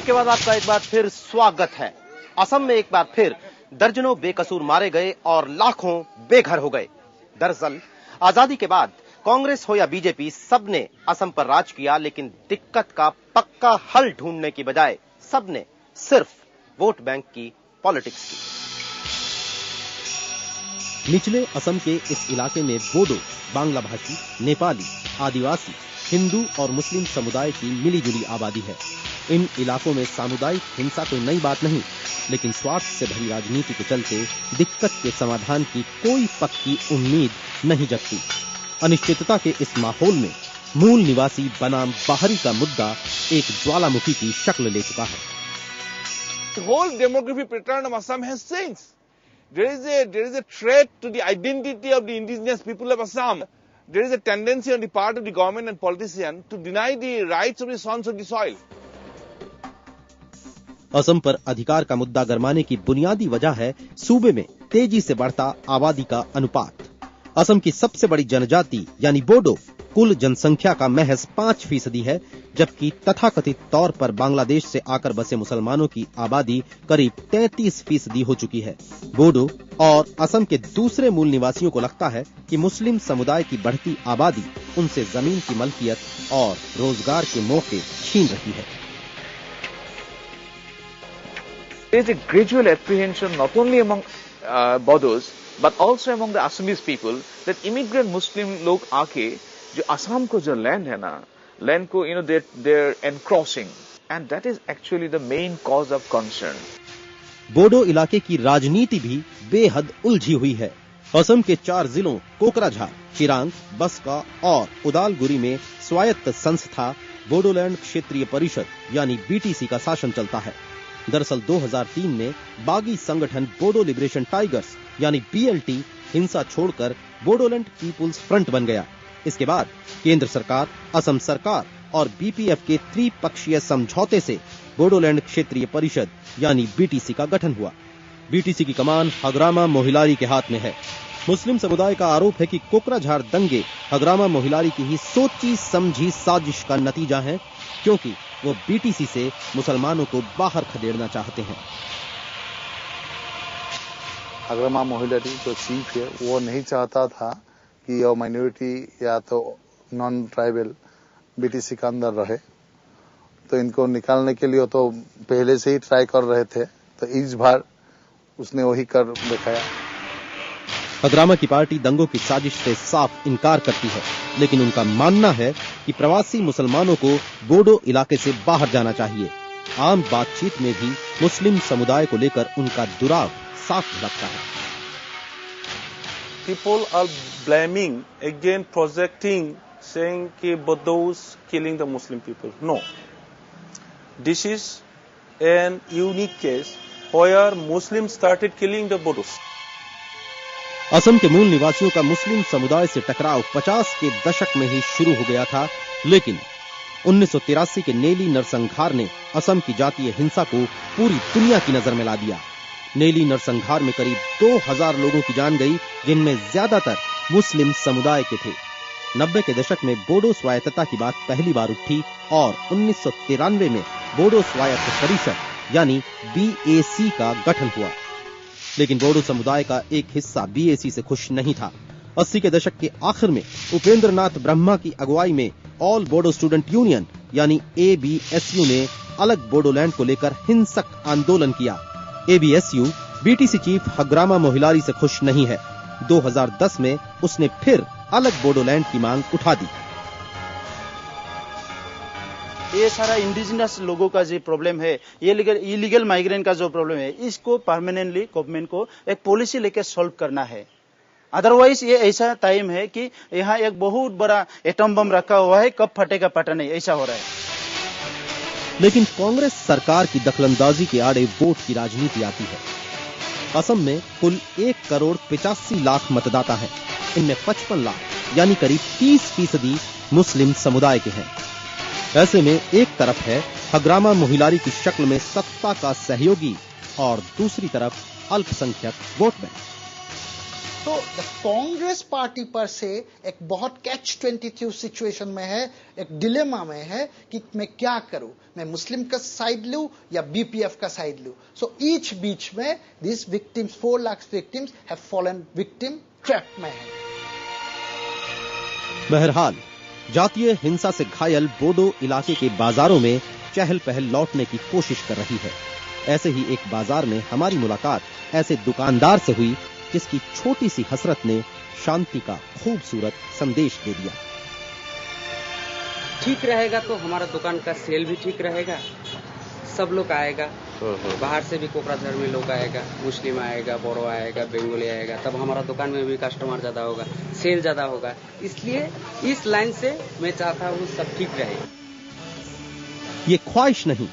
Break के बाद आपका एक बार फिर स्वागत है। असम में एक बार फिर दर्जनों बेकसूर मारे गए और लाखों बेघर हो गए। दरअसल आजादी के बाद कांग्रेस हो या बीजेपी, सबने असम पर राज किया, लेकिन दिक्कत का पक्का हल ढूंढने की बजाय सबने सिर्फ वोट बैंक की पॉलिटिक्स की। निचले असम के इस इलाके में बोडो, बांग्ला भाषी, नेपाली, आदिवासी, हिंदू और मुस्लिम समुदाय की मिलीजुली आबादी है। इन इलाकों में सामुदायिक हिंसा कोई नई बात नहीं, लेकिन स्वार्थ से भरी राजनीति के चलते दिक्कत के समाधान की कोई पक्की उम्मीद नहीं जगती। अनिश्चितता के इस माहौल में मूल निवासी बनाम बाहरी का मुद्दा एक ज्वालामुखी की शक्ल ले चुका है। The whole demographic pattern of Assam has changed. There is a threat to the identity of the indigenous people of Assam. There is a tendency on the part of the government and politicians to deny the rights of the sons of the soil. Assam पर अधिकार का मुद्दा गरमाने की बुनियादी वजह है सूबे में तेजी से बढ़ता आबादी का अनुपात। असम की सबसे बड़ी जनजाति यानी बोडो कुल जनसंख्या का महज 5% है, जबकि तथाकथित तौर पर बांग्लादेश से आकर बसे मुसलमानों की आबादी करीब 33% हो चुकी है। बोडो और असम के दूसरे मूल निवासियों को लगता है कि मुस्लिम समुदाय की बढ़ती आबादी उनसे जमीन की मलकियत और रोजगार के मौके छीन रही है। There is a gradual apprehension not only among Bodos but also among the Assamese people that immigrant Muslim लोग आके जो असम को जो लैंड है ना, लैंड को they're encroaching and that is actually the main cause of concern. Bodo इलाके की राजनीति भी बेहद उलझी हुई है। असम के 4 जिलों कोकराझार, चिरांग, बसका और उदालगुरी में स्वायत्त संस्था बोडोलैंड क्षेत्रीय परिषद यानी बीटीसी का शासन चलता है। दरअसल 2003 में बागी संगठन बोडो लिबरेशन टाइगर्स यानी बीएलटी हिंसा छोड़कर बोडोलैंड पीपुल्स फ्रंट बन गया। इसके बाद केंद्र सरकार, असम सरकार और बीपीएफ के त्रिपक्षीय समझौते से बोडोलैंड क्षेत्रीय परिषद यानी बीटीसी का गठन हुआ। बीटीसी की कमान हग्रामा मोहिलारी के हाथ में है। मुस्लिम समुदाय का आरोप है कि कोकराझार दंगे हग्रामा मोहिलारी की ही सोची समझी साजिश का नतीजा है, क्योंकि वो बीटीसी से मुसलमानों को बाहर खदेड़ना चाहते हैं। हग्रामा मोहिलारी जो चीफ है वो नहीं चाहता था कि ये माइनॉरिटी या तो नॉन ट्राइबल बीटीसी का अंदर रहे, तो इनको निकालने के लिए तो पहले से ही ट्राई कर रहे थे, तो इस बार उसने वही कर दिखाया। हग्रामा की पार्टी दंगों की साजिश से साफ इनकार करती है, लेकिन उनका मानना है कि प्रवासी मुसलमानों को बोडो इलाके से बाहर जाना चाहिए। आम बातचीत में भी मुस्लिम समुदाय को लेकर उनका दुराव साफ झलकता है। People are blaming, again projecting, saying कि Bodos killing the Muslim people. No. This is an unique case where Muslims started killing the Bodos. Assam के मूल निवासियों का मुस्लिम समुदाय से टकराव 50 के दशक में ही शुरू हो गया था, लेकिन 1983 के नेली नरसंहार ने असम की जातीय हिंसा को पूरी दुनिया की नजर में ला दिया। नेली नरसंहार में करीब 2000 लोगों की जान गई, जिनमें ज्यादातर मुस्लिम समुदाय के थे। 90 के दशक में बोडो स्वायत्तता की बात पहली बार उठी और 1993 में बोडो स्वायत्त परिषद यानी बीएसी का गठन हुआ। लेकिन बोडो समुदाय का एक हिस्सा बीएसी से खुश नहीं था। 80 के दशक के आखिर में उपेंद्र नाथ ब्रह्मा की अगुवाई में ऑल बोडो स्टूडेंट यूनियन यानी एबीएसयू ने अलग बोडोलैंड को लेकर हिंसक आंदोलन किया। ABSU BTC chief Hagrama Mohilary से खुश नहीं है। 2010 में उसने फिर अलग बोडोलैंड की मांग उठा दी। ये सारा इंडिजिनस लोगों का जो प्रॉब्लम है, ये इलीगल माइग्रेंट का जो प्रॉब्लम है, इसको परमानेंटली गवर्नमेंट को एक पॉलिसी लेकर सॉल्व करना है। अदरवाइज ये ऐसा टाइम है कि यहाँ एक बहुत बड़ा एटम बम रखा हुआ है, कब फटेगा पता नहीं, ऐसा हो रहा है। लेकिन कांग्रेस सरकार की दखलंदाजी के आड़े वोट की राजनीति आती है। असम में कुल 1,85,00,000 मतदाता हैं। इनमें 55 लाख यानी करीब 30% मुस्लिम समुदाय के हैं। ऐसे में एक तरफ है हग्रामा मोहिलारी की शक्ल में सत्ता का सहयोगी और दूसरी तरफ अल्पसंख्यक वोट बैंक। तो कांग्रेस पार्टी पर से एक बहुत कैच-22 सिचुएशन में है, एक डिलेमा में है कि मैं क्या करूं, मैं मुस्लिम का साइड लूं या बीपीएफ का साइड लूं. सो ईच बीच में this victims 4 lakh victims have fallen victim trap में है. बहरहाल जातीय हिंसा से घायल बोडो इलाके के बाजारों में चहल पहल लौटने की कोशिश कर रही है. ऐसे ही एक बाजार में हमारी मुलाकात ऐसे दुकानदार से हुई जिसकी छोटी सी हसरत ने शांति का खूबसूरत संदेश दे दिया. ठीक रहेगा तो हमारा दुकान का सेल भी ठीक रहेगा, सब लोग आएगा, बाहर से भी कोकराझार में लोग आएगा, मुस्लिम आएगा, बोरो आएगा, बंगाली आएगा, तब हमारा दुकान में भी कस्टमर ज्यादा होगा, सेल ज्यादा होगा. इसलिए इस लाइन से मैं चाहता हूँ सब ठीक रहे. ये ख्वाहिश नहीं